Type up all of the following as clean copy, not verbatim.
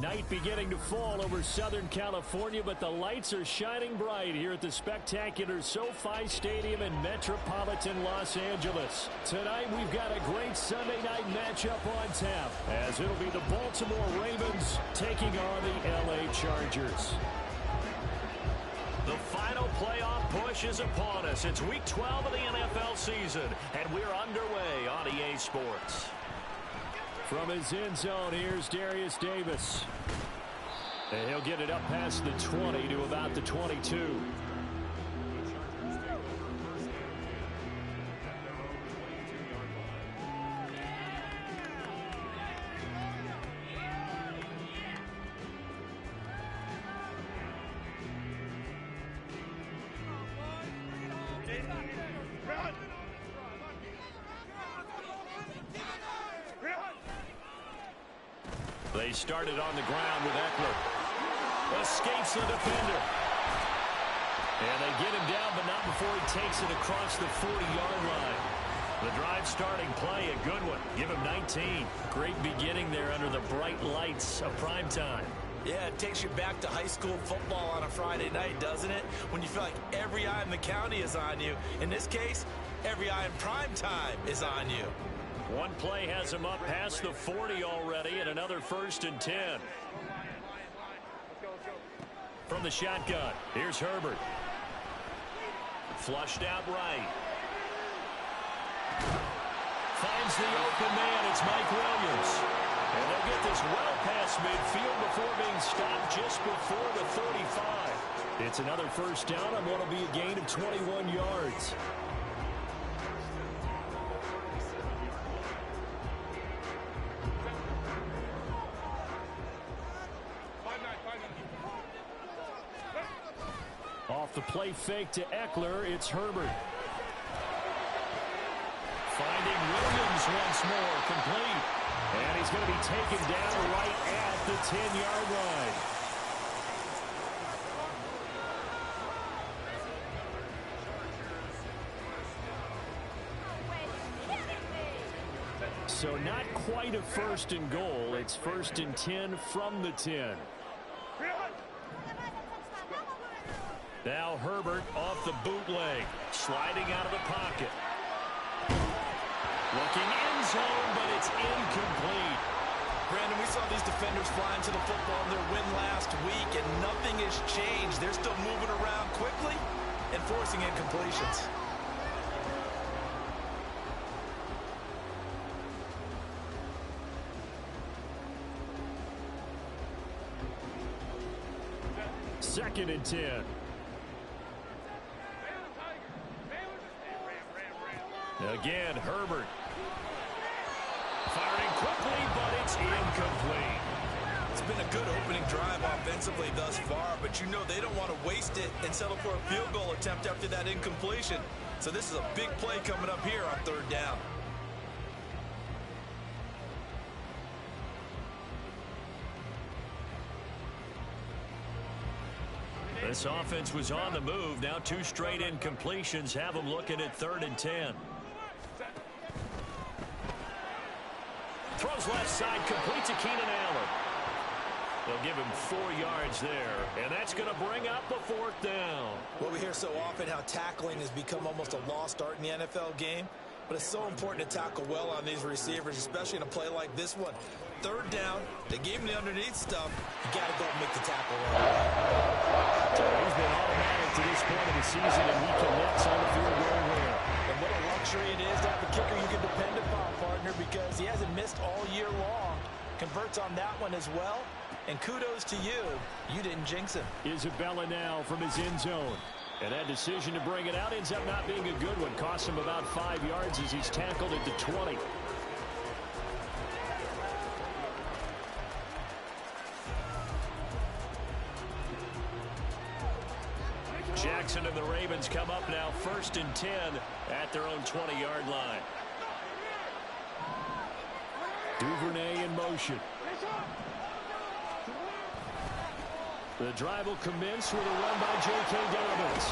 Night beginning to fall over Southern California, but the lights are shining bright here at the spectacular SoFi Stadium in metropolitan Los Angeles. Tonight, we've got a great Sunday night matchup on tap, as it'll be the Baltimore Ravens taking on the LA Chargers. The final playoff push is upon us. It's Week 12 of the NFL season, and we're underway on EA Sports. From his end zone, here's Darius Davis. And he'll get it up past the 20 to about the 22. They started on the ground with Eckler. Escapes the defender. And they get him down, but not before he takes it across the 40-yard line. The drive starting play, a good one. Give him 19. Great beginning there under the bright lights of prime time. Yeah, it takes you back to high school football on a Friday night, doesn't it? When you feel like every eye in the county is on you. In this case, every eye in prime time is on you. One play has him up past the 40 already, and another 1st and 10. From the shotgun, here's Herbert. Flushed out right. Finds the open man, it's Mike Williams. And they'll get this well past midfield before being stopped just before the 35. It's another 1st down on what will be a gain of 21 yards. Off the play fake to Eckler, it's Herbert. Finding Williams once more, complete. And he's going to be taken down right at the 10-yard line. So not quite a 1st and goal. It's 1st and 10 from the 10. Now Herbert off the bootleg, sliding out of the pocket. Looking end zone, but it's incomplete. Brandon, we saw these defenders flying to the football in their win last week, and nothing has changed. They're still moving around quickly and forcing incompletions. Second and 10. Again, Herbert. Firing quickly, but it's incomplete. It's been a good opening drive offensively thus far, but you know they don't want to waste it and settle for a field goal attempt after that incompletion. So this is a big play coming up here on 3rd down. This offense was on the move. Now 2 straight incompletions have them looking at 3rd and 10. Throws left side, complete to Keenan Allen. They'll give him 4 yards there, and that's going to bring up a 4th down. Well, we hear so often how tackling has become almost a lost art in the NFL game, but it's so important to tackle well on these receivers, especially in a play like this one. 3rd down, they gave him the underneath stuff. You got to go and make the tackle right away. So he's been automatic to this point of the season, and he connects on the field goal there. And what a luxury it is to have a kicker you can depend upon, partner, because he hasn't missed all year long. Converts on that one as well. And kudos to you. You didn't jinx him. Isabella now from his end zone. And that decision to bring it out ends up not being a good one. Costs him about 5 yards as he's tackled at the 20. Jackson and the Ravens come up now 1st and 10 at their own 20-yard line. Duvernay in motion. The drive will commence with a run by J.K. Dobbins.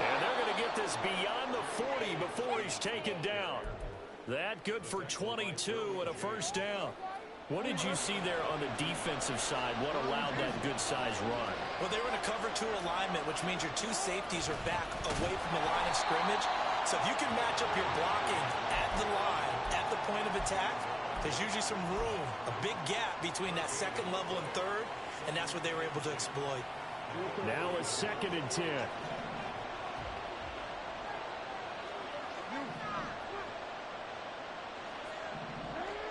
And they're going to get this beyond the 40 before he's taken down. That good for 22 and a 1st down. What did you see there on the defensive side? What allowed that good-sized run? Well, they were in a cover 2 alignment, which means your 2 safeties are back away from the line of scrimmage. So if you can match up your blocking at the line, at the point of attack, there's usually some room, a big gap between that second level and third, and that's what they were able to exploit. Now a 2nd and 10.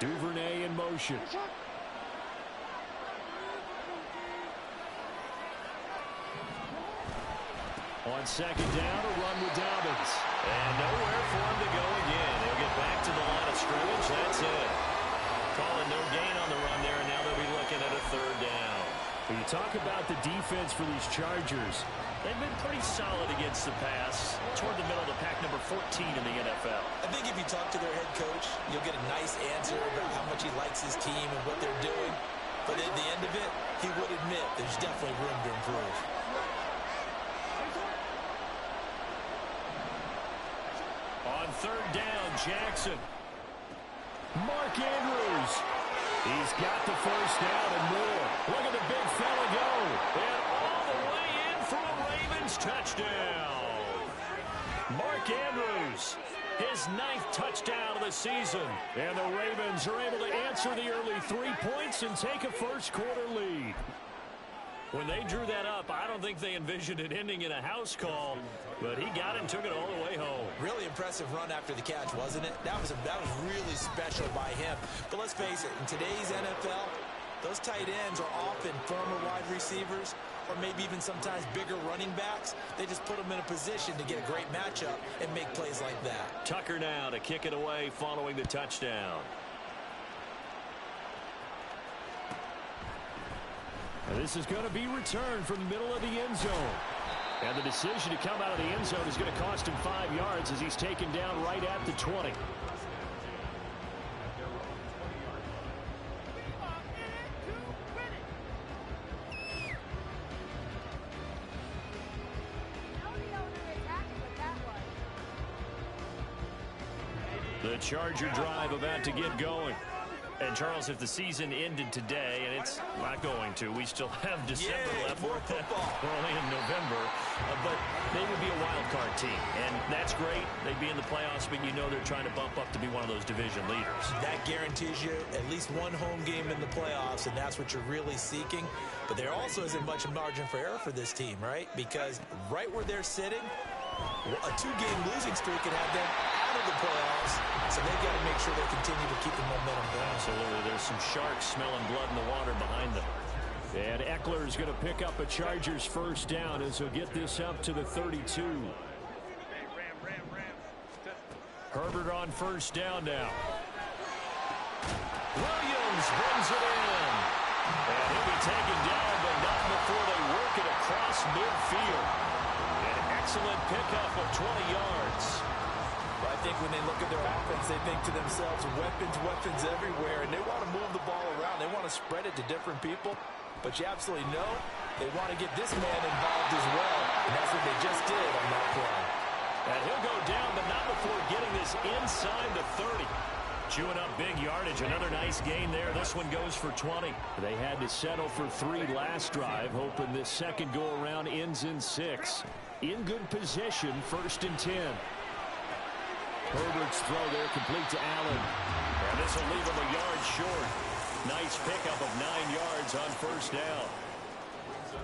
Duvernay in motion. On 2nd down, a run with Dobbins. And nowhere for him to go again. He'll get back to the line of scrimmage. That's it. Calling no gain on the run there, and now they'll be looking at a 3rd down. When you talk about the defense for these Chargers, they've been pretty solid against the pass. Toward the middle of the pack, number 14 in the NFL. I think if you talk to their head coach, you'll get a nice answer about how much he likes his team and what they're doing. But at the end of it, he would admit there's definitely room to improve. On 3rd down, Jackson. Mark Andrews. He's got the 1st down and more. Look at the big fella go. And all the way in for a Ravens touchdown. Mark Andrews, his 9th touchdown of the season. And the Ravens are able to answer the early 3 points and take a first-quarter lead. When they drew that up, I don't think they envisioned it ending in a house call, but he got it and took it all the way home. Really impressive run after the catch, wasn't it? That was really special by him. But let's face it, in today's NFL, those tight ends are often former wide receivers or maybe even sometimes bigger running backs. They just put them in a position to get a great matchup and make plays like that. Tucker now to kick it away following the touchdown. And this is going to be returned from the middle of the end zone. And the decision to come out of the end zone is going to cost him 5 yards as he's taken down right at the 20. The Charger drive about to get going. And, Charles, if the season ended today, and it's not going to, we still have December left. More football. We're only in November, but they would be a wild card team. And that's great. They'd be in the playoffs, but you know they're trying to bump up to be one of those division leaders. That guarantees you at least one home game in the playoffs, and that's what you're really seeking. But there also isn't much margin for error for this team, right? Because right where they're sitting, a 2-game losing streak could have them out of the playoffs, so they've got to make sure they continue to keep the momentum going. Absolutely. There's some sharks smelling blood in the water behind them. And Eckler's going to pick up a Chargers 1st down as he'll get this up to the 32. Herbert on 1st down now. Williams brings it in. And he'll be taken down, but not before they work it across midfield. An excellent pickup of 20 yards. I think when they look at their offense, they think to themselves, weapons everywhere, and they want to move the ball around. They want to spread it to different people, but you absolutely know they want to get this man involved as well, and that's what they just did on that play. And he'll go down, but not before getting this inside the 30. Chewing up big yardage. Another nice gain there. This one goes for 20. They had to settle for 3 last drive, hoping this second go-around ends in 6. In good position, 1st and 10. Herbert's throw there complete to Allen. And this will leave him a yard short. Nice pickup of 9 yards on 1st down.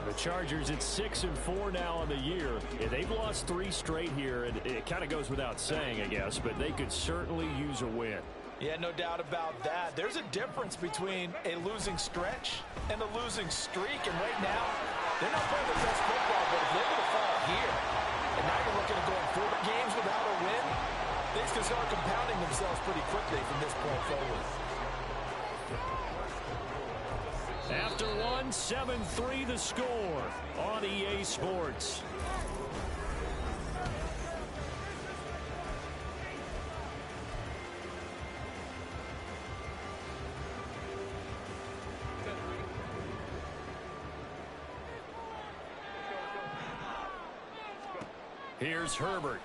The Chargers at 6-4 now on the year. And they've lost 3 straight here, and it kind of goes without saying, I guess, but they could certainly use a win. Yeah, no doubt about that. There's a difference between a losing stretch and a losing streak, and right now, they're not playing the best football, but if they're going to fall here, and now you're looking at going 4 games without a win, things can start compounding themselves pretty quickly from this point forward. After one, 7-3 the score on EA Sports. Here's Herbert.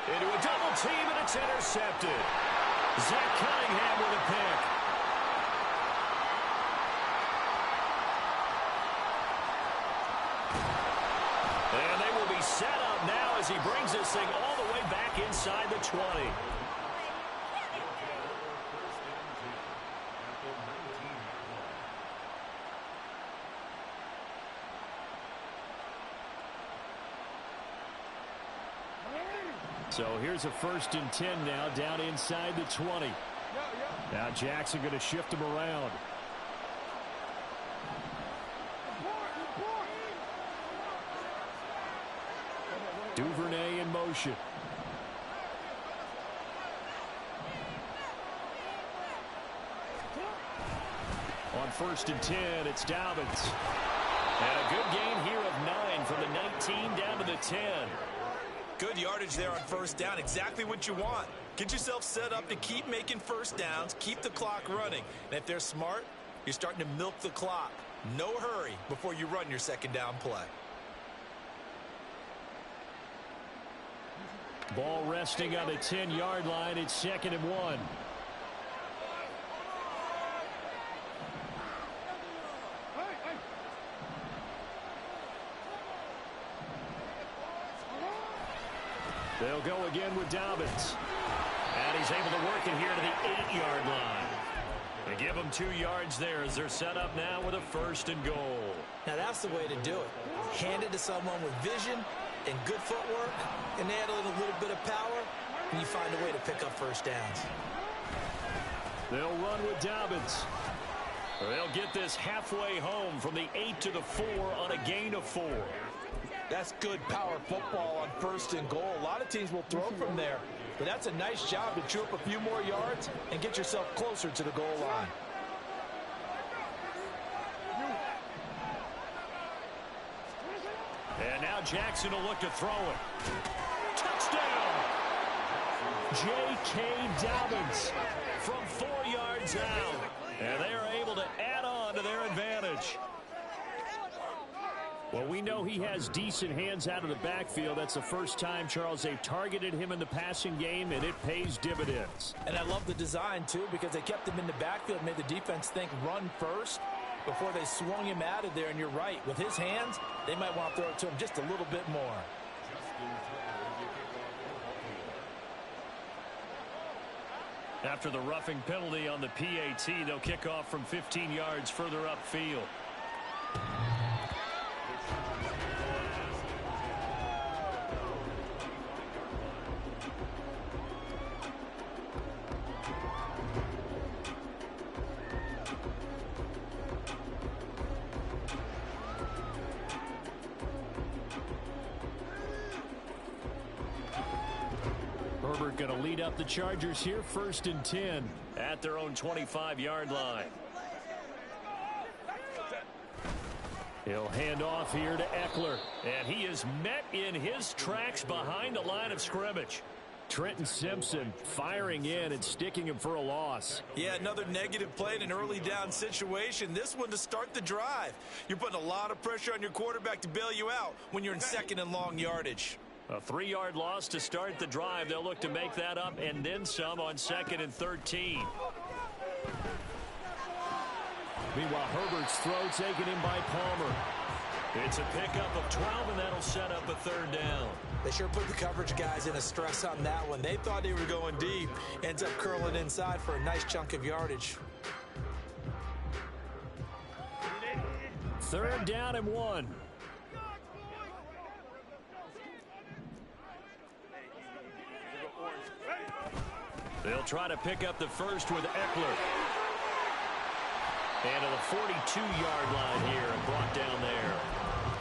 Into a double team, and it's intercepted. Zach Cunningham with a pick. as he brings this thing all the way back inside the 20. So here's a 1st and 10 now, down inside the 20. Now Jackson going to shift him around. Duvernay in motion. On 1st and 10, it's Dobbins. And a good gain here of 9 from the 19 down to the 10. Good yardage there on 1st down. Exactly what you want. Get yourself set up to keep making 1st downs, keep the clock running. And if they're smart, you're starting to milk the clock. No hurry before you run your 2nd down play. Ball resting on the 10-yard line. It's 2nd and 1. They'll go again with Dobbins. And he's able to work it here to the 8-yard line. They give him 2 yards there as they're set up now with a 1st and goal. Now that's the way to do it. Hand it to someone with vision and good footwork, and add a little bit of power, and you find a way to pick up 1st downs. They'll run with Dobbins. They'll get this halfway home from the 8 to the 4 on a gain of 4. That's good power football on 1st and goal. A lot of teams will throw from there, but that's a nice job to chew up a few more yards and get yourself closer to the goal line. And now Jackson will look to throw it. Touchdown! J.K. Dobbins from 4 yards out. And they are able to add on to their advantage. Well, we know he has decent hands out of the backfield. That's the first time, Charles, they've targeted him in the passing game, and it pays dividends. And I love the design, too, because they kept him in the backfield, made the defense think run first before they swung him out of there. And you're right, with his hands, they might want to throw it to him just a little bit more. After the roughing penalty on the PAT, they'll kick off from 15 yards further upfield. Herbert going to lead up the Chargers here, 1st and 10 at their own 25-yard line. He'll hand off here to Eckler, and he is met in his tracks behind the line of scrimmage. Trenton Simpson firing in and sticking him for a loss. Yeah, another negative play in an early down situation. This one to start the drive. You're putting a lot of pressure on your quarterback to bail you out when you're in 2nd and long yardage. A 3-yard loss to start the drive. They'll look to make that up and then some on 2nd and 13. Meanwhile, Herbert's throw taken in by Palmer. It's a pickup of 12, and that'll set up a 3rd down. They sure put the coverage guys in a stress on that one. They thought they were going deep. Ends up curling inside for a nice chunk of yardage. 3rd down and 1. They'll try to pick up the first with Eckler. And to the 42-yard line here and brought down there.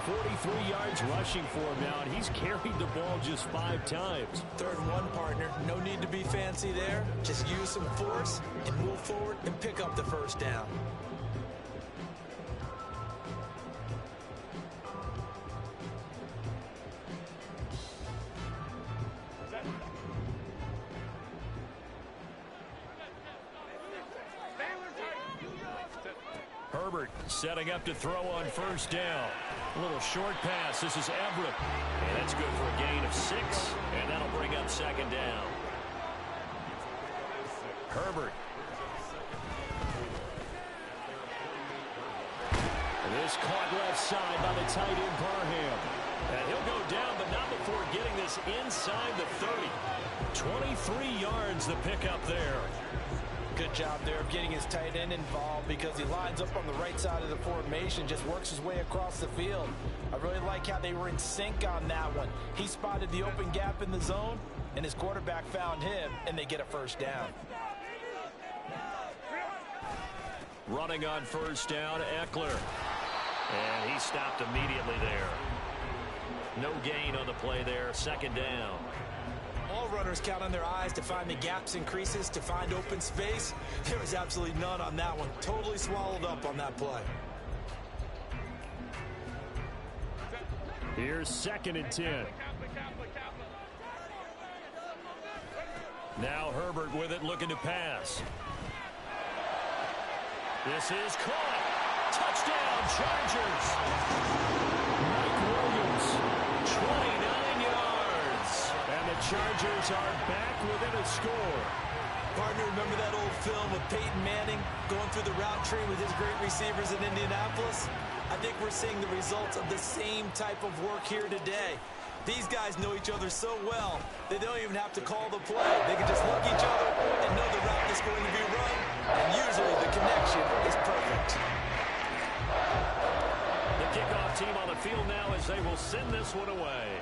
43 yards rushing for him now, and he's carried the ball just 5 times. 3rd and 1, partner. No need to be fancy there. Just use some force and move forward and pick up the 1st down. Herbert setting up to throw on 1st down. A little short pass. This is Everett. And that's good for a gain of 6. And that'll bring up 2nd down. Herbert. And this caught left side by the tight end Parham. And he'll go down, but not before getting this inside the 30. 23 yards the pickup there. Good job there of getting his tight end involved because he lines up on the right side of the formation, just works his way across the field. I really like how they were in sync on that one. He spotted the open gap in the zone, and his quarterback found him, and they get a first down. Running on first down, Eckler. And he stopped immediately there. No gain on the play there, second down. All runners count on their eyes to find the gaps and creases, to find open space. There was absolutely none on that one. Totally swallowed up on that play. Here's 2nd and 10. Now Herbert with it, looking to pass. This is caught. Touchdown, Chargers. Mike Williams, 29 yards. And the Chargers are back within a score. Partner, remember that old film with Peyton Manning going through the route tree with his great receivers in Indianapolis? I think we're seeing the results of the same type of work here today. These guys know each other so well, they don't even have to call the play. They can just look each other and know the route is going to be run, and usually the connection is perfect. The kickoff team on the field now as they will send this one away.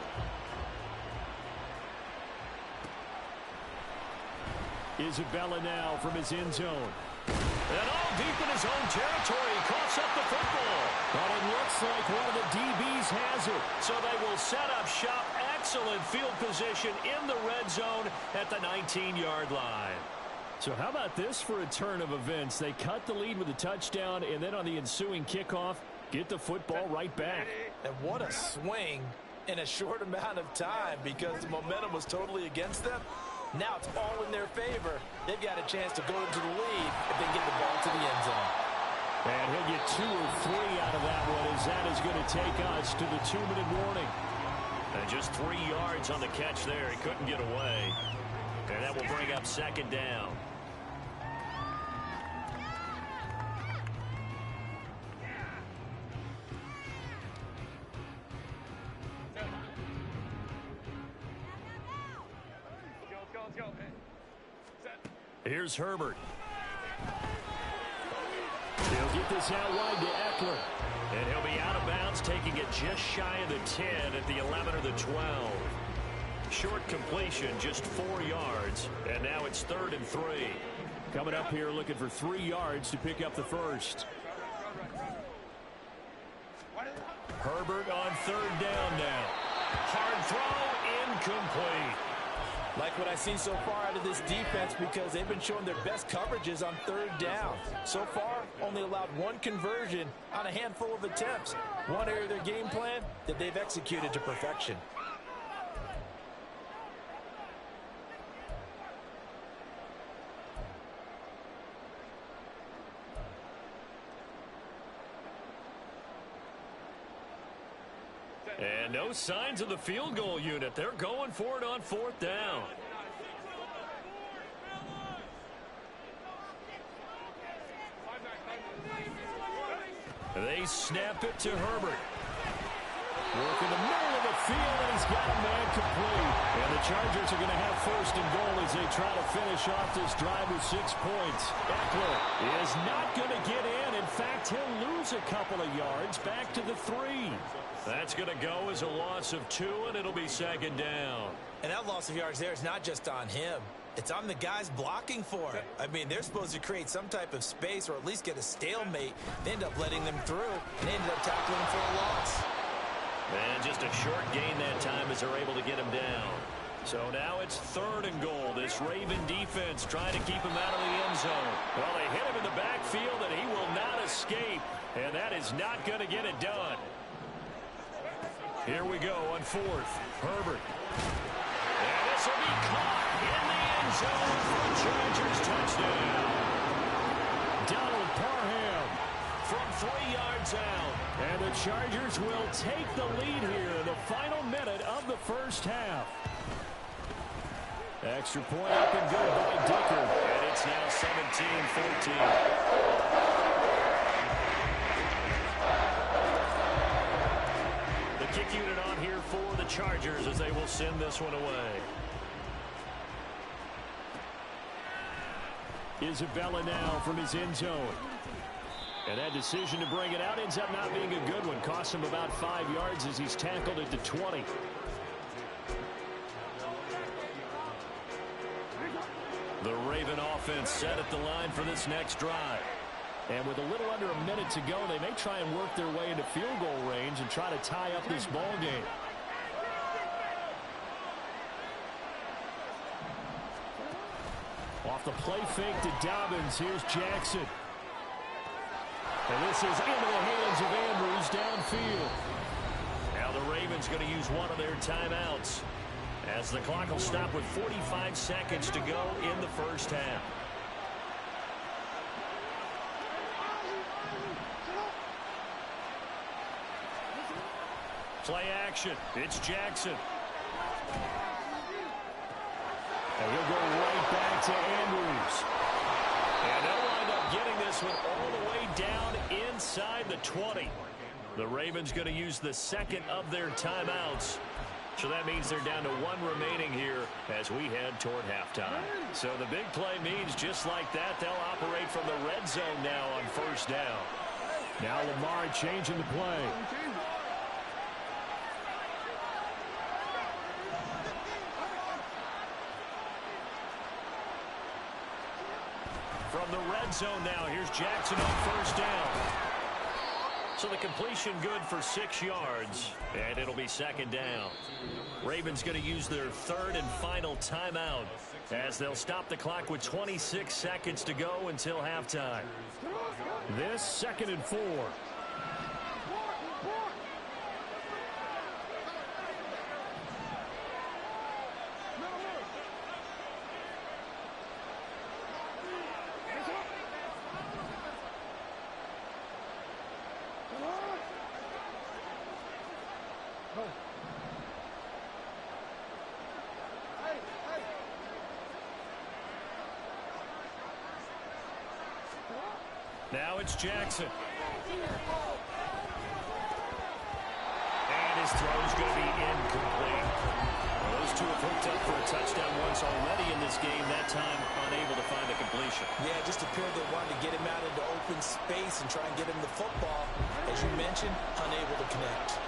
Isabella now from his end zone. And all deep in his own territory, coughs up the football. But it looks like one of the DBs has it. So they will set up shop. Excellent field position in the red zone at the 19-yard line. So how about this for a turn of events? They cut the lead with a touchdown, and then on the ensuing kickoff, get the football right back. And what a swing in a short amount of time because the momentum was totally against them. Now it's all in their favor. They've got a chance to go into the lead if they get the ball to the end zone. And he'll get 2 or 3 out of that one as that is going to take us to the 2-minute warning. And just 3 yards on the catch there. He couldn't get away. And that will bring up second down. Here's Herbert. He'll get this out wide to Eckler. And he'll be out of bounds, taking it just shy of the 10 at the 11 or the 12. Short completion, just 4 yards. And now it's 3rd and 3. Coming up here looking for 3 yards to pick up the first. Herbert on 3rd down now. Hard throw, incomplete. Like what I've seen so far out of this defense because they've been showing their best coverages on 3rd down. So far, only allowed 1 conversion on a handful of attempts. One area of their game plan that they've executed to perfection. And no signs of the field goal unit. They're going for it on 4th down. They snap it to Herbert. Work in the middle of the field, and he's got a man complete. And the Chargers are going to have 1st and goal as they try to finish off this drive with 6 points. Eckler is not going to get in. In fact, he'll lose a couple of yards back to the 3. That's going to go as a loss of 2, and it'll be 2nd down. And that loss of yards there is not just on him. It's on the guys blocking for it. I mean, they're supposed to create some type of space or at least get a stalemate. They end up letting them through, and they ended up tackling them for a loss. And just a short gain that time as they're able to get him down. So now it's 3rd and goal. This Raven defense trying to keep him out of the end zone. Well, they hit him in the backfield, and he will not escape. And that is not going to get it done. Here we go on 4th. Herbert. And this will be caught in the end zone for a Chargers touchdown. Donald Parham from 3 yards out. And the Chargers will take the lead here in the final minute of the first half. Extra point up and good by Dicker. And it's now 17-14. Kick unit on here Chargers as they will send this one away. Isabella now from his end zone. And that decision to bring it out ends up not being a good one. Costs him about 5 yards as he's tackled at the 20. The Raven offense set at the line for this next drive. And with a little under a minute to go, they may try and work their way into field goal range and try to tie up this ball game. Off the play fake to Dobbins. Here's Jackson. And this is into the hands of Andrews downfield. Now the Ravens going to use one of their timeouts as the clock will stop with 45 seconds to go in the first half. Play action. It's Jackson. And he'll go right back to Andrews. And they'll wind up getting this one all the way down inside the 20. The Ravens going to use the second of their timeouts. So that means they're down to one remaining here as we head toward halftime. So the big play means just like that, they'll operate from the red zone now on first down. Now Lamar changing the play. From the red zone now, here's Jackson on first down. So the completion good for 6 yards, and it'll be second down. Ravens going to use their third and final timeout as they'll stop the clock with 26 seconds to go until halftime. This 2nd and 4. Now it's Jackson. And his throw's going to be incomplete. Well, those two have hooked up for a touchdown once already in this game, that time unable to find a completion. Yeah, just appeared they wanted to get him out into open space and try and get him the football. As you mentioned, unable to connect.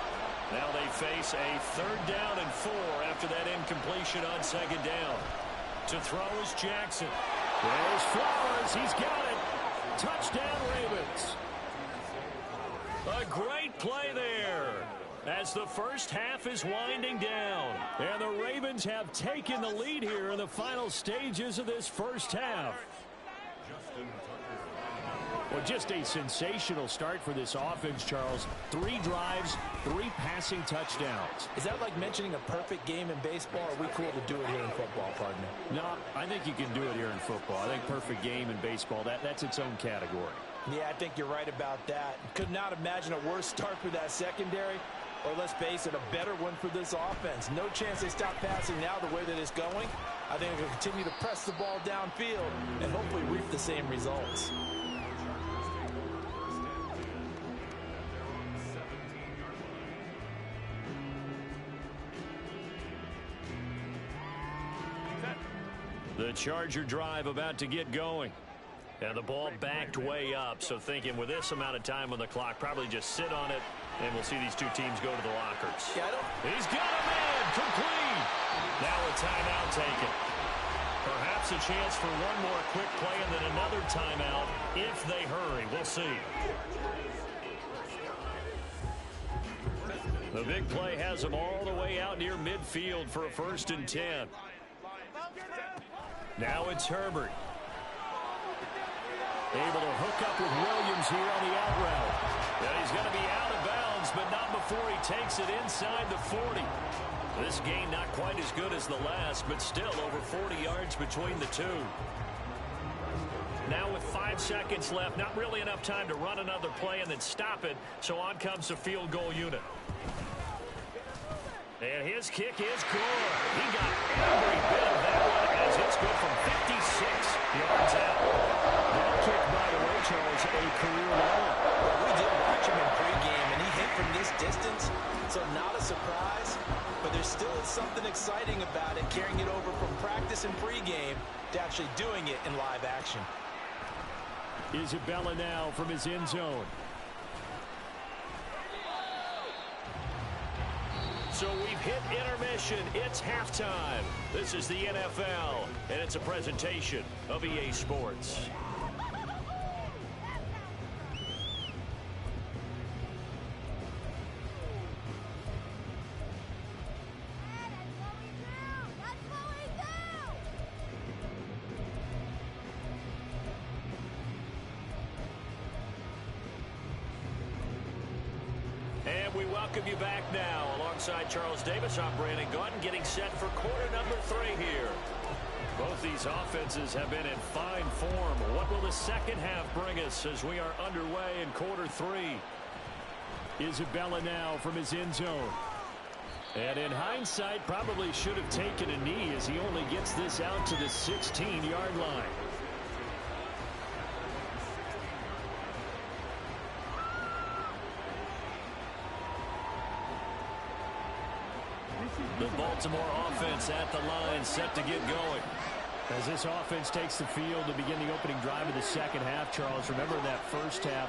Now they face a 3rd down and 4 after that incompletion on 2nd down. To throw is Jackson. There's Flowers. He's got it. Touchdown, Ravens. A great play there as the first half is winding down. And the Ravens have taken the lead here in the final stages of this first half. Well, just a sensational start for this offense, Charles. 3 drives, 3 passing touchdowns. Is that like mentioning a perfect game in baseball, or are we cool to do it here in football, partner? No, I think you can do it here in football. I think perfect game in baseball, that's its own category. Yeah, I think you're right about that. Could not imagine a worse start for that secondary, or let's face it, a better one for this offense. No chance they stop passing now the way that it's going. I think they'll continue to press the ball downfield and hopefully reap the same results. The Charger drive about to get going. And the ball backed way up, so thinking with this amount of time on the clock, probably just sit on it, and we'll see these two teams go to the lockers. Yeah, he's got a man, complete. Now a timeout taken. Perhaps a chance for one more quick play and then another timeout if they hurry. We'll see. The big play has them all the way out near midfield for a 1st and 10. Now it's Herbert. Able to hook up with Williams here on the out route. Yeah, he's going to be out of bounds, but not before he takes it inside the 40. This gain not quite as good as the last, but still over 40 yards between the two. Now with 5 seconds left, not really enough time to run another play and then stop it, so on comes the field goal unit. And his kick is good. He got every bit of that one as it's good from 56 yards out. That kick, by the way, Charles, a career long. We did watch him in pregame, and he hit from this distance, so not a surprise. But there's something exciting about it, carrying it over from practice and pregame to actually doing it in live action. Isabella now from his end zone. So we've hit intermission. It's halftime. This is the NFL, and it's a presentation of EA Sports. And we welcome you back now. Alongside Charles Davis, I'm Brandon Gaudin, getting set for quarter number 3 here. Both these offenses have been in fine form. What will the second half bring us as we are underway in quarter 3? Isabella now from his end zone. And in hindsight, probably should have taken a knee as he only gets this out to the 16-yard line. The Baltimore offense at the line, set to get going. As this offense takes the field to begin the opening drive of the second half, Charles, remember that first half,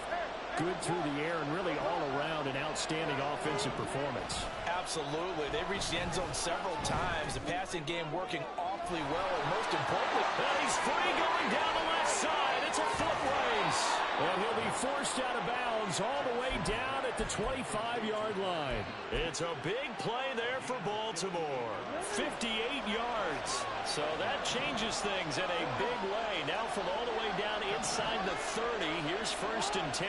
good through the air and really all around an outstanding offensive performance. Absolutely. They reached the end zone several times. The passing game working awfully well, and most importantly, he's free going down the left side. It's a foot race. And he'll be forced out of bounds all the way down at the 25-yard line. It's a big play there for Baltimore. 58 yards. So that changes things in a big way. Now from all the way down inside the 30, here's 1st and 10.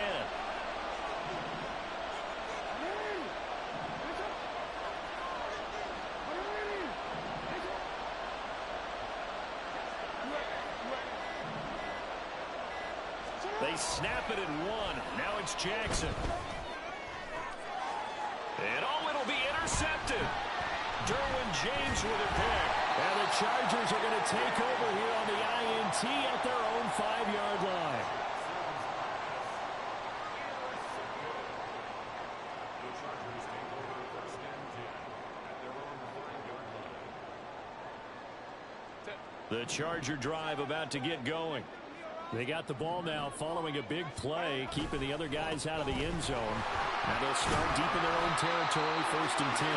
They snap it at 1. Now it's Jackson. And it'll be intercepted. Derwin James with a pick. And the Chargers are going to take over here on the INT at their own 5-yard line. The Charger drive about to get going. They got the ball now following a big play, keeping the other guys out of the end zone. Now they'll start deep in their own territory, 1st and 10.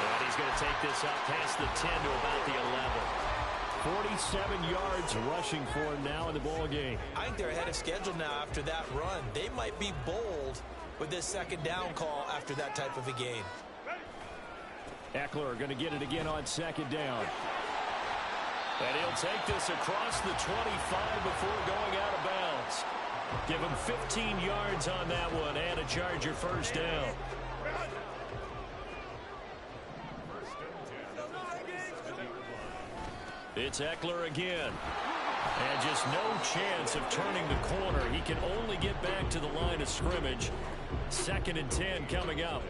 And he's going to take this up past the 10 to about the 11. 47 yards rushing for him now in the ball game. I think they're ahead of schedule now after that run. They might be bold with this second down call after that type of a game. Eckler going to get it again on 2nd down. And he'll take this across the 25 before going out of bounds. Give him 15 yards on that one and a Charger 1st down. It's Eckler again. And just no chance of turning the corner. He can only get back to the line of scrimmage. 2nd and 10 coming up.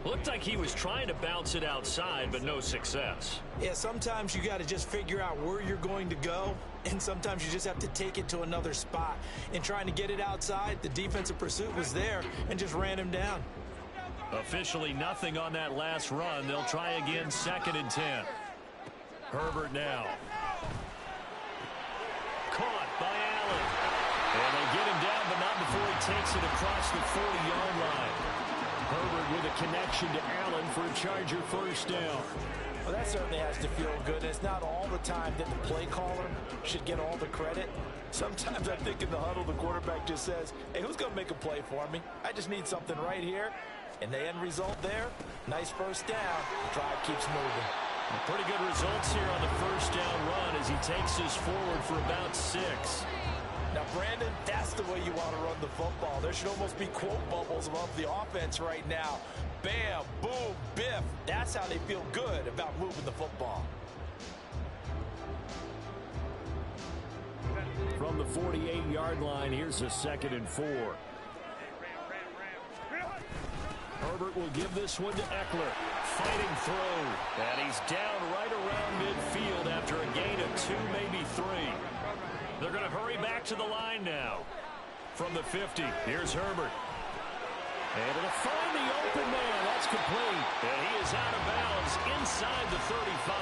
Looked like he was trying to bounce it outside, but no success. Yeah, sometimes you got to just figure out where you're going to go, and sometimes you just have to take it to another spot. In trying to get it outside, the defensive pursuit was there and just ran him down. Officially nothing on that last run. They'll try again, 2nd and 10. Herbert now. Caught by Allen. And they get him down, but not before he takes it across the 40-yard line. Herbert with a connection to Allen for a Charger 1st down. Well, that certainly has to feel good. It's not all the time that the play caller should get all the credit. Sometimes I think in the huddle, the quarterback just says, hey, who's going to make a play for me? I just need something right here. And the end result there, nice 1st down. Drive keeps moving. Pretty good results here on the 1st down run as he takes this forward for about 6. Now, Brandon, that's the way you want to run the football. There should almost be quote bubbles above the offense right now. Bam, boom, biff. That's how they feel good about moving the football. From the 48-yard line, here's a 2nd and 4. Herbert will give this one to Eckler. Fighting through. And he's down right around midfield after a gain of 2, maybe 3. They're going to hurry back to the line now. From the 50, here's Herbert. Able to find the open man. That's complete. And he is out of bounds inside the 35.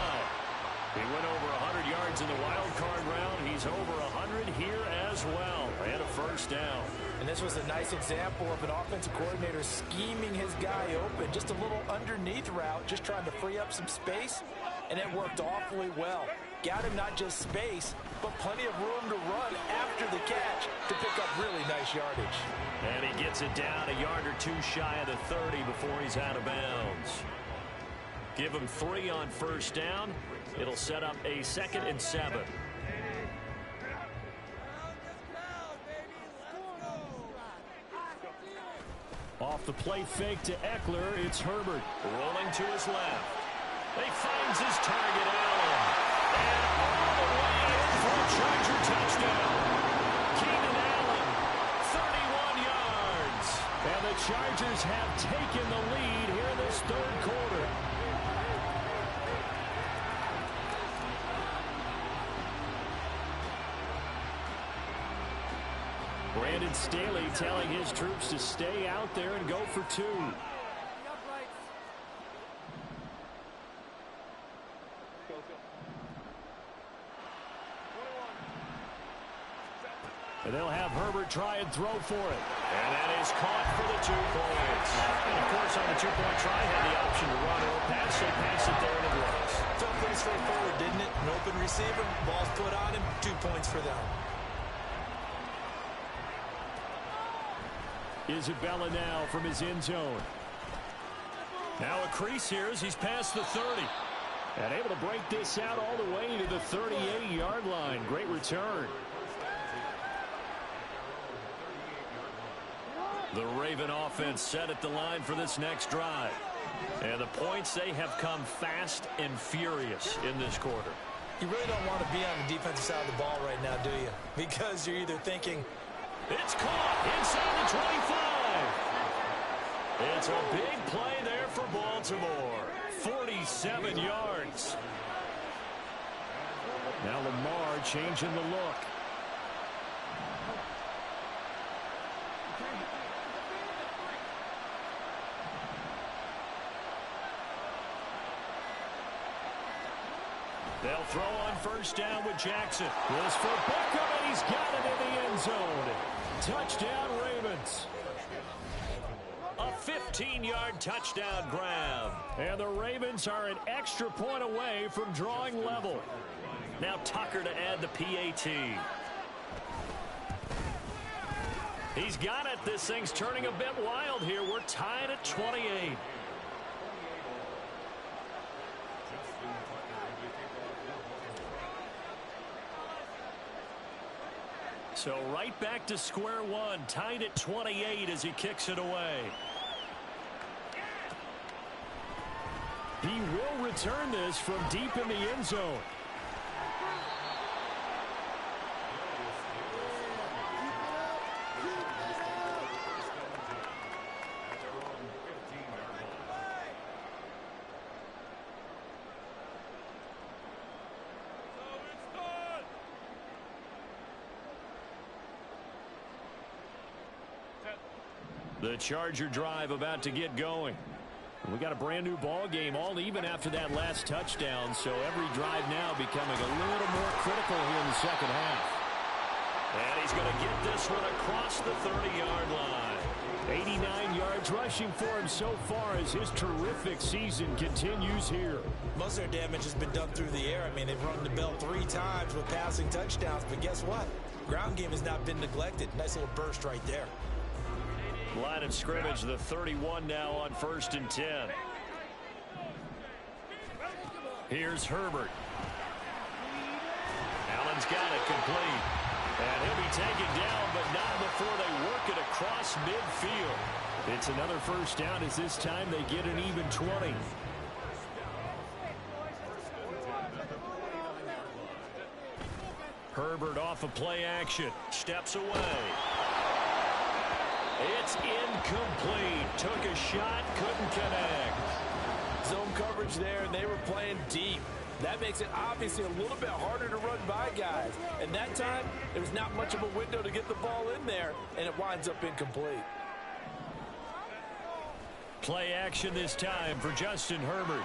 He went over 100 yards in the wild card round. He's over 100 here as well. And a first down. And this was a nice example of an offensive coordinator scheming his guy open. Just a little underneath route, just trying to free up some space. And it worked awfully well. Got him not just space, but plenty of room to run after the catch to pick up really nice yardage. And he gets it down a yard or two shy of the 30 before he's out of bounds. Give him 3 on first down. It'll set up a 2nd and 7. Off the play fake to Eckler, it's Herbert. Rolling to his left. He finds his target, Allen. And all the way in for a Charger touchdown. Keenan Allen, 31 yards. And the Chargers have taken the lead here in this third quarter. Brandon Staley telling his troops to stay out there and go for 2. And they'll have Herbert try and throw for it. And that is caught for the 2 points. And, of course, on the 2-point try, had the option to run or pass. They pass it there and it works. Felt pretty straightforward, didn't it? An open receiver, ball's put on him, 2 points for them. Isabella now from his end zone. Now a crease here as he's past the 30. And able to break this out all the way to the 38-yard line. Great return. The Raven offense set at the line for this next drive. And the points, they have come fast and furious in this quarter. You really don't want to be on the defensive side of the ball right now, do you? Because you're either thinking, it's caught inside the 25. It's a big play there for Baltimore. 47 yards. Now Lamar changing the look. They'll throw on first down with Jackson. This for Beckham, and he's got it in the end zone. Touchdown, Ravens. A 15-yard touchdown grab. And the Ravens are an extra point away from drawing level. Now Tucker to add the PAT. He's got it. This thing's turning a bit wild here. We're tied at 28. So right back to square one, tied at 28 as he kicks it away. He will return this from deep in the end zone. The Charger drive about to get going. We got a brand new ball game, all even after that last touchdown. So every drive now becoming a little more critical here in the second half. And he's going to get this one across the 30-yard line. 89 yards rushing for him so far as his terrific season continues here. Most of their damage has been done through the air. I mean, they've rung the bell 3 times with passing touchdowns. But guess what? Ground game has not been neglected. Nice little burst right there. Line of scrimmage, the 31 now on 1st and 10. Here's Herbert. Allen's got it complete. And he'll be taken down, but not before they work it across midfield. It's another first down as this time they get an even 20. Herbert off of play action. Steps away. It's incomplete. Took a shot, couldn't connect. Zone coverage there, and they were playing deep. That makes it obviously a little bit harder to run by guys. And that time, there was not much of a window to get the ball in there, and it winds up incomplete. Play action this time for Justin Herbert.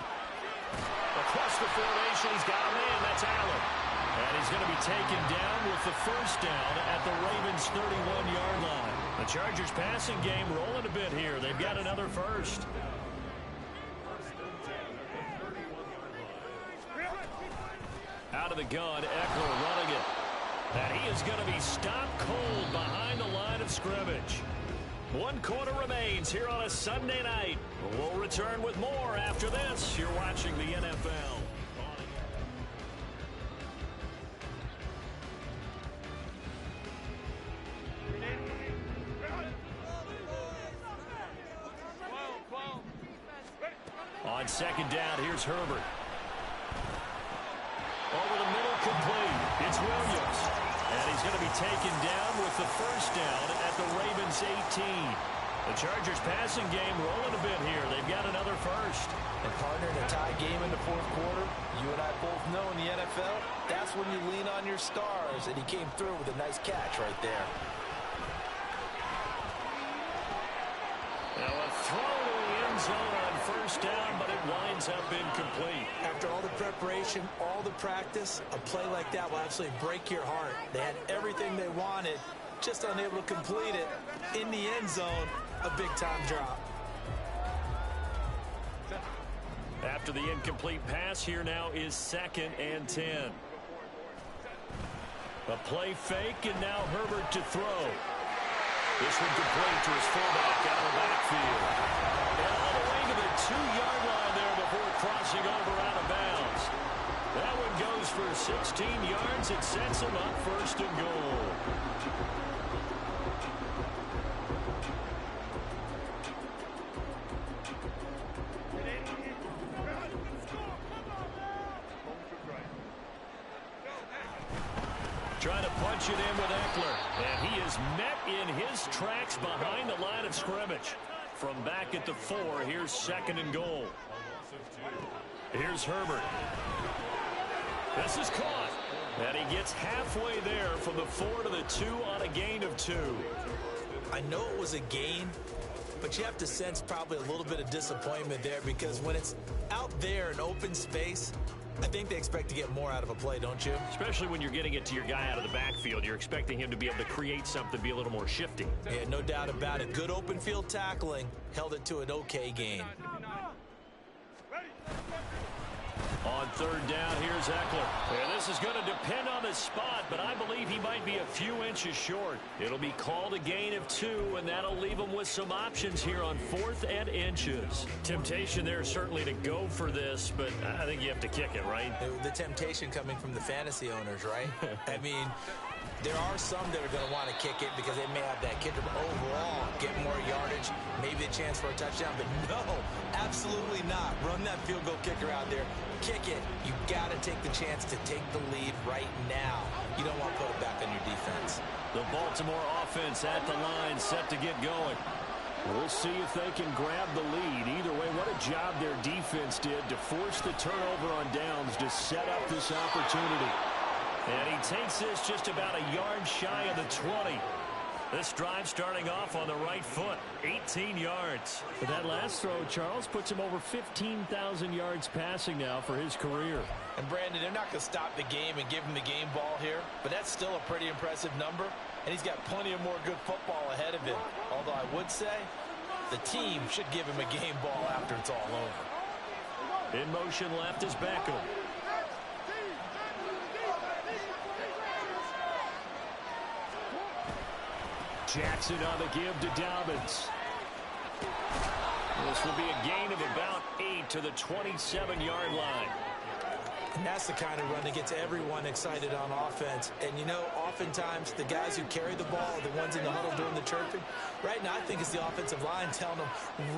Across the formation, he's got a man. That's Allen. And he's going to be taken down with the first down at the Ravens' 31-yard line. The Chargers passing game rolling a bit here. They've got another first. Out of the gun, Eckler running it. And he is going to be stopped cold behind the line of scrimmage. 1 quarter remains here on a Sunday night. We'll return with more after this. You're watching the NFL. On second down, here's Herbert. Over the middle, complete. It's Williams. And he's going to be taken down with the first down at the Ravens' 18. The Chargers passing game rolling a bit here. They've got another first. And partner, in a tie game in the fourth quarter, you and I both know in the NFL, that's when you lean on your stars. And he came through with a nice catch right there. Now a throw to the end zone on first down, but it winds up incomplete. After all the preparation, all the practice, a play like that will absolutely break your heart. They had everything they wanted, just unable to complete it. In the end zone, a big-time drop. After the incomplete pass, here now is 2nd and 10. A play fake, and now Herbert to throw. This one complete to his fullback out of the backfield. And all the way to the 2-yard line there before crossing over out of bounds. That one goes for 16 yards. It sets him up 1st and goal. Trying to punch it in with Eckler. And he is met in his tracks behind the line of scrimmage. From back at the 4, here's 2nd and goal. Here's Herbert. This is caught. And he gets halfway there from the 4 to the 2 on a gain of 2. I know it was a gain, but you have to sense probably a little bit of disappointment there, because when it's out there in open space, I think they expect to get more out of a play, don't you? Especially when you're getting it to your guy out of the backfield. You're expecting him to be able to create something, be a little more shifty. Yeah, no doubt about it. Good open field tackling held it to an okay gain. On 3rd down, here's Eckler. And this is going to depend on the spot, but I believe he might be a few inches short. It'll be called a gain of 2, and that'll leave him with some options here on 4th and inches. Temptation there certainly to go for this, but I think you have to kick it, right? The temptation coming from the fantasy owners, right? I mean, there are some that are going to want to kick it because they may have that kicker, but overall, get more yardage, maybe a chance for a touchdown, but no, absolutely not. Run that field goal kicker out there. Kick it. You got to take the chance to take the lead right now. You don't want to put it back on your defense. The Baltimore offense at the line, set to get going. We'll see if they can grab the lead. Either way, what a job their defense did to force the turnover on downs to set up this opportunity. And he takes this just about a yard shy of the 20. This drive starting off on the right foot, 18 yards. But that last throw, Charles, puts him over 15,000 yards passing now for his career. And Brandon, they're not going to stop the game and give him the game ball here, but that's still a pretty impressive number, and he's got plenty of more good football ahead of him. Although I would say the team should give him a game ball after it's all over. In motion left is Beckham. Jackson on the give to Dobbins. This will be a gain of about 8 to the 27-yard line. And that's the kind of run that gets everyone excited on offense. And, you know, oftentimes the guys who carry the ball are the ones in the huddle doing the chirping. Right now, I think it's the offensive line telling them,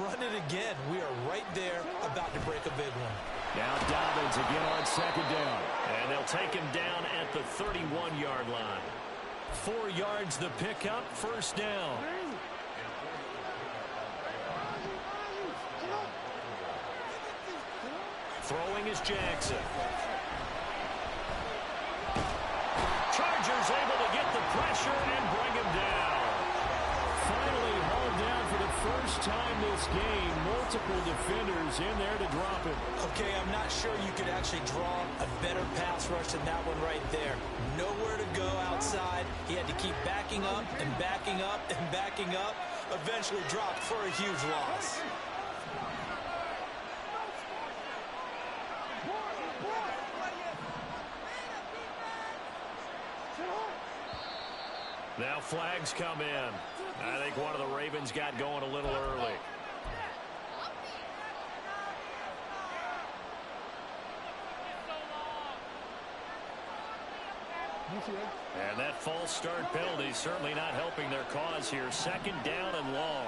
run it again. We are right there about to break a big one. Now Dobbins again on second down. And they'll take him down at the 31-yard line. 4 yards the pickup, first down. Throwing is Jackson. Chargers able to get the pressure and bring him down. Finally hauled down for the first time this this game. Multiple defenders in there to drop him. Okay, I'm not sure you could actually draw a better pass rush than that one right there. Nowhere to go outside. He had to keep backing up and backing up and backing up. Eventually dropped for a huge loss. Now flags come in. I think one of the Ravens got going a little early. And that false start penalty certainly not helping their cause here. Second down and long.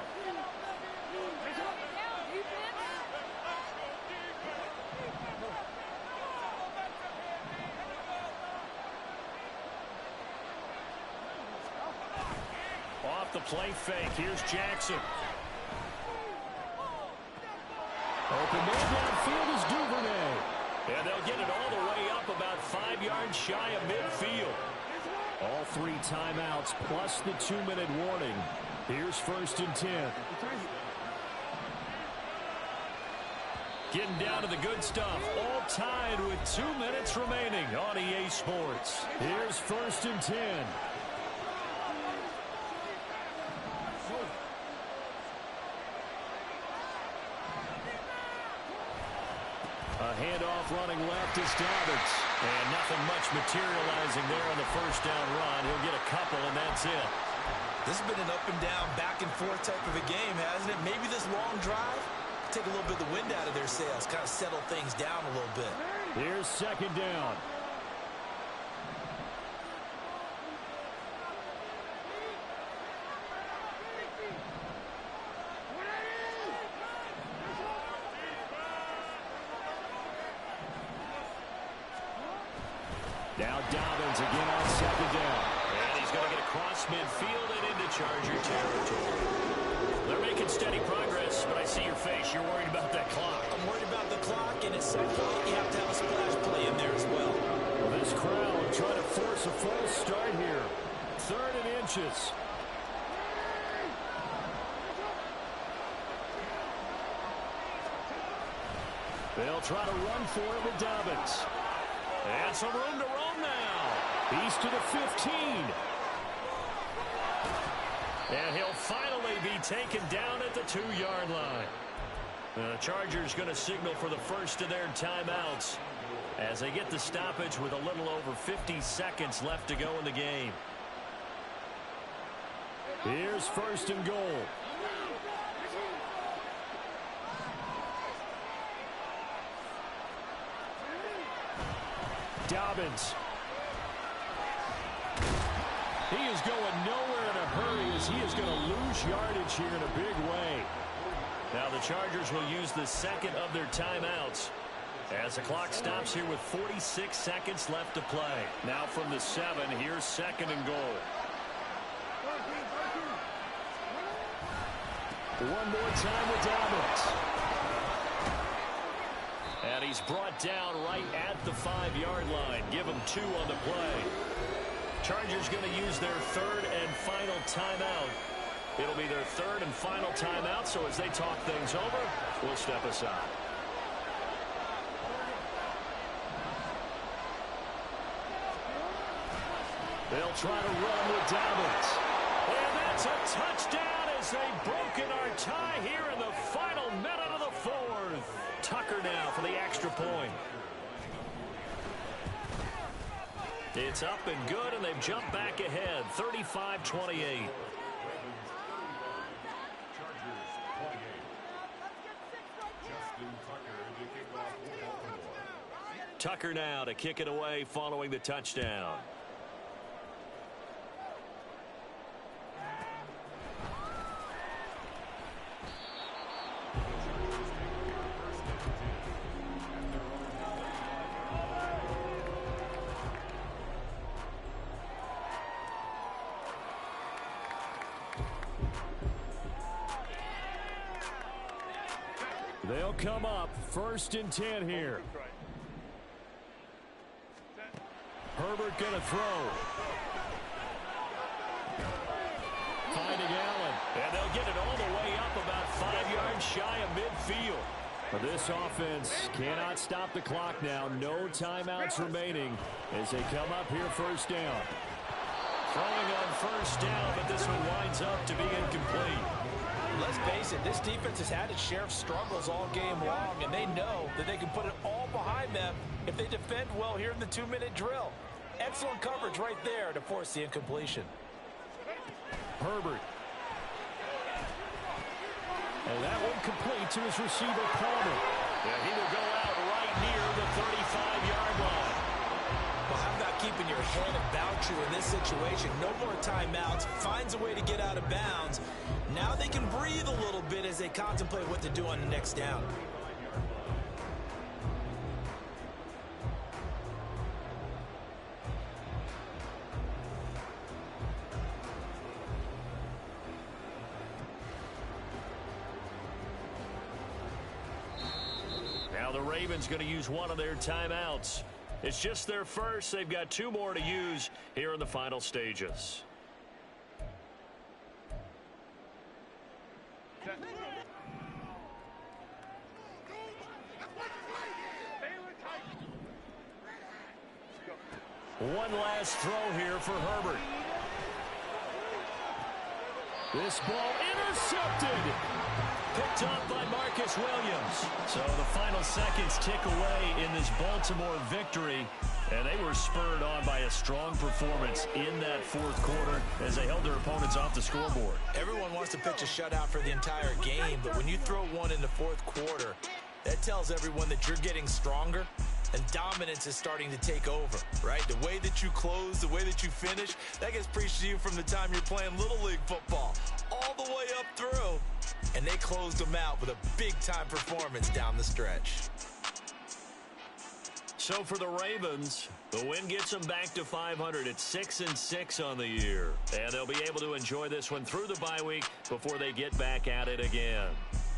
Off the play fake. Here's Jackson. Open man downfield is Duvernay. And they'll get it all the way up about 5 yards shy of midfield. All 3 timeouts plus the 2-minute warning. Here's 1st and 10. Getting down to the good stuff. All tied with 2 minutes remaining on EA Sports. Here's 1st and 10. A handoff running left is Dobbins. And nothing much materializing there on the first down run. He'll get a couple, and that's it. This has been an up and down, back and forth type of a game, hasn't it? Maybe this long drive, take a little bit of the wind out of their sails, kind of settle things down a little bit. Here's 2nd down. Now Dobbins again on 2nd down. And he's going to get across midfield and into Charger territory. They're making steady progress, but I see your face. You're worried about that clock. I'm worried about the clock, and at some point you have to have a splash play in there as well. This crowd trying to force a false start here. 3rd and inches. They'll try to run for it with Dobbins. And some room to roam now. He's to the 15. And he'll finally be taken down at the 2-yard line. The Chargers going to signal for the first of their timeouts as they get the stoppage with a little over 50 seconds left to go in the game. Here's 1st and goal. Dobbins. He is going nowhere in a hurry as he is going to lose yardage here in a big way. Now the Chargers will use the second of their timeouts as the clock stops here with 46 seconds left to play. Now from the 7, here's 2nd and goal. One more time with Dobbins. And he's brought down right at the 5-yard line. Give him 2 on the play. Chargers going to use their 3rd and final timeout. It'll be their 3rd and final timeout, so as they talk things over, we'll step aside. They'll try to run with Dobbins. And that's a touchdown as they've broken our tie here in the final minute of the 4th. Tucker now for the extra point. It's up and good, and they've jumped back ahead, 35-28. Tucker now to kick it away following the touchdown. They'll come up 1st and 10 here. Herbert going to throw. Finding Allen. And they'll get it all the way up about 5 yards shy of midfield. This offense cannot stop the clock now. No timeouts remaining as they come up here first down. Throwing on first down, but this one winds up to be incomplete. Let's face it, this defense has had its share of struggles all game long, and they know that they can put it all behind them if they defend well here in the 2-minute drill. Excellent coverage right there to force the incompletion. Herbert. And that one complete to his receiver, Palmer. And he will go out right near the 35-yard line. Well, how about keeping your head about you in this situation? No more timeouts. Finds a way to get out of bounds. Now they can breathe a little bit as they contemplate what to do on the next down. Now the Ravens going to use one of their timeouts. It's just their first. They've got 2 more to use here in the final stages. One last throw here for Herbert. This ball intercepted. Picked up by Marcus Williams. So the final seconds tick away in this Baltimore victory. And they were spurred on by a strong performance in that fourth quarter as they held their opponents off the scoreboard. Everyone wants to pitch a shutout for the entire game, but when you throw one in the fourth quarter, that tells everyone that you're getting stronger and dominance is starting to take over, right? The way that you close, the way that you finish, that gets preached to you from the time you're playing Little League football all the way up through. And they closed them out with a big-time performance down the stretch. So for the Ravens, the win gets them back to 500 at 6-6 on the year. And they'll be able to enjoy this one through the bye week before they get back at it again.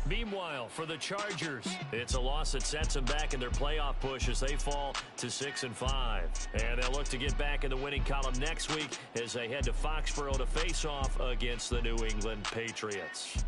Meanwhile, for the Chargers, it's a loss that sets them back in their playoff push as they fall to 6-5. And they'll look to get back in the winning column next week as they head to Foxborough to face off against the New England Patriots.